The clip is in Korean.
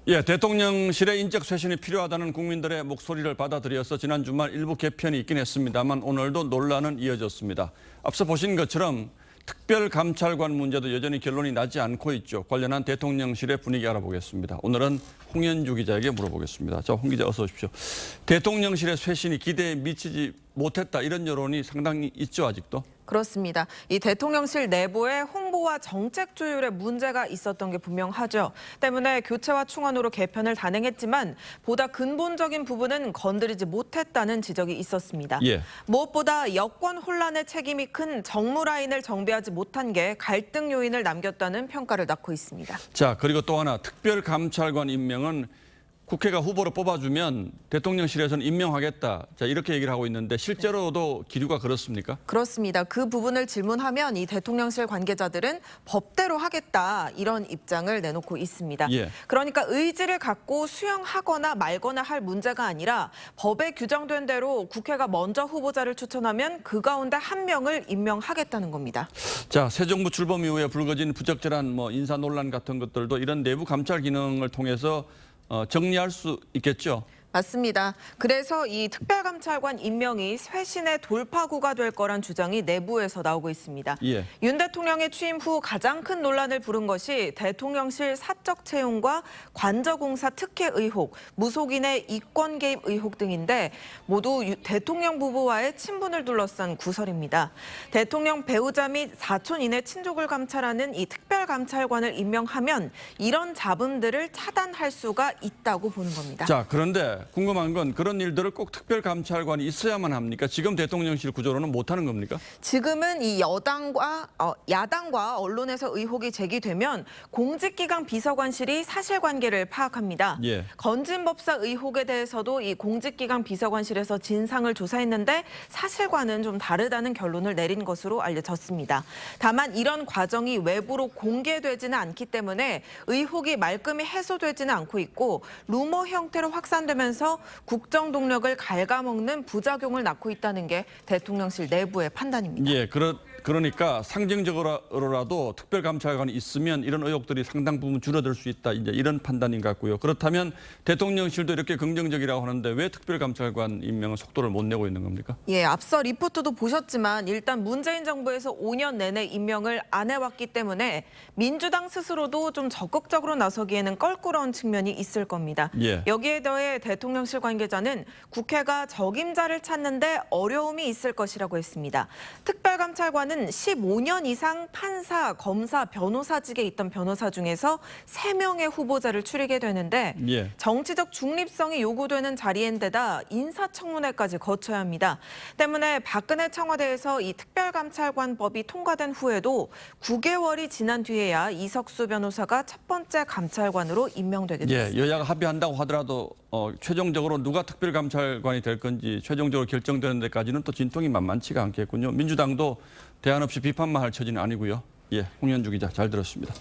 예, 대통령실의 인적 쇄신이 필요하다는 국민들의 목소리를 받아들여서 지난 주말 일부 개편이 있긴 했습니다만 오늘도 논란은 이어졌습니다. 앞서 보신 것처럼 특별감찰관 문제도 여전히 결론이 나지 않고 있죠. 관련한 대통령실의 분위기 알아보겠습니다. 오늘은 홍현주 기자에게 물어보겠습니다. 자, 홍 기자 어서 오십시오. 대통령실의 쇄신이 기대에 미치지 못했다 이런 여론이 상당히 있죠, 아직도? 그렇습니다. 이 대통령실 내부에 홍보와 정책 조율에 문제가 있었던 게 분명하죠. 때문에 교체와 충원으로 개편을 단행했지만 보다 근본적인 부분은 건드리지 못했다는 지적이 있었습니다. 예. 무엇보다 여권 혼란의 책임이 큰 정무 라인을 정비하지 못한 게 갈등 요인을 남겼다는 평가를 낳고 있습니다. 자, 그리고 또 하나 특별감찰관 임명은 국회가 후보로 뽑아주면 대통령실에서는 임명하겠다. 자, 이렇게 얘기를 하고 있는데 실제로도 기류가 그렇습니까? 그렇습니다. 그 부분을 질문하면 이 대통령실 관계자들은 법대로 하겠다 이런 입장을 내놓고 있습니다. 예. 그러니까 의지를 갖고 수용하거나 말거나 할 문제가 아니라 법에 규정된 대로 국회가 먼저 후보자를 추천하면 그 가운데 한 명을 임명하겠다는 겁니다. 자, 새 정부 출범 이후에 불거진 부적절한 인사 논란 같은 것들도 이런 내부 감찰 기능을 통해서 정리할 수 있겠죠. 맞습니다. 그래서 이 특별감찰관 임명이 쇄신의 돌파구가 될 거란 주장이 내부에서 나오고 있습니다. 예. 윤 대통령의 취임 후 가장 큰 논란을 부른 것이 대통령실 사적 채용과 관저공사 특혜 의혹, 무속인의 이권 개입 의혹 등인데 모두 대통령 부부와의 친분을 둘러싼 구설입니다. 대통령 배우자 및 사촌인의 친족을 감찰하는 이 특별감찰관을 임명하면 이런 잡음들을 차단할 수가 있다고 보는 겁니다. 자, 그런데 궁금한 건 그런 일들을 꼭 특별감찰관이 있어야만 합니까? 지금 대통령실 구조로는 못하는 겁니까? 지금은 이 야당과 언론에서 의혹이 제기되면 공직기강 비서관실이 사실관계를 파악합니다. 예. 건진법사 의혹에 대해서도 이 공직기강 비서관실에서 진상을 조사했는데 사실과는 좀 다르다는 결론을 내린 것으로 알려졌습니다. 다만 이런 과정이 외부로 공개되지는 않기 때문에 의혹이 말끔히 해소되지는 않고 있고 루머 형태로 확산되면서 국정 동력을 갉아먹는 부작용을 낳고 있다는 게 대통령실 내부의 판단입니다. 예, 그러니까 상징적으로라도 특별감찰관이 있으면 이런 의혹들이 상당 부분 줄어들 수 있다. 이제 이런 판단인 것 같고요. 그렇다면 대통령실도 이렇게 긍정적이라고 하는데 왜 특별감찰관 임명은 속도를 못 내고 있는 겁니까? 예, 앞서 리포트도 보셨지만 일단 문재인 정부에서 5년 내내 임명을 안 해왔기 때문에 민주당 스스로도 좀 적극적으로 나서기에는 껄끄러운 측면이 있을 겁니다. 예. 여기에 더해 대통령실 관계자는 국회가 적임자를 찾는데 어려움이 있을 것이라고 했습니다. 특별감찰관은 15년 이상 판사, 검사, 변호사직에 있던 변호사 중에서 3명의 후보자를 추리게 되는데 예. 정치적 중립성이 요구되는 자리인데다 인사청문회까지 거쳐야 합니다. 때문에 박근혜 청와대에서 이 특별감찰관법이 통과된 후에도 9개월이 지난 뒤에야 이석수 변호사가 첫 번째 감찰관으로 임명되게 됐습니다. 예, 여야가 합의한다고 하더라도 최종적으로 누가 특별감찰관이 될 건지 최종적으로 결정되는 데까지는 또 진통이 만만치가 않겠군요. 민주당도 대안 없이 비판만 할 처지는 아니고요. 예, 홍현주 기자 잘 들었습니다.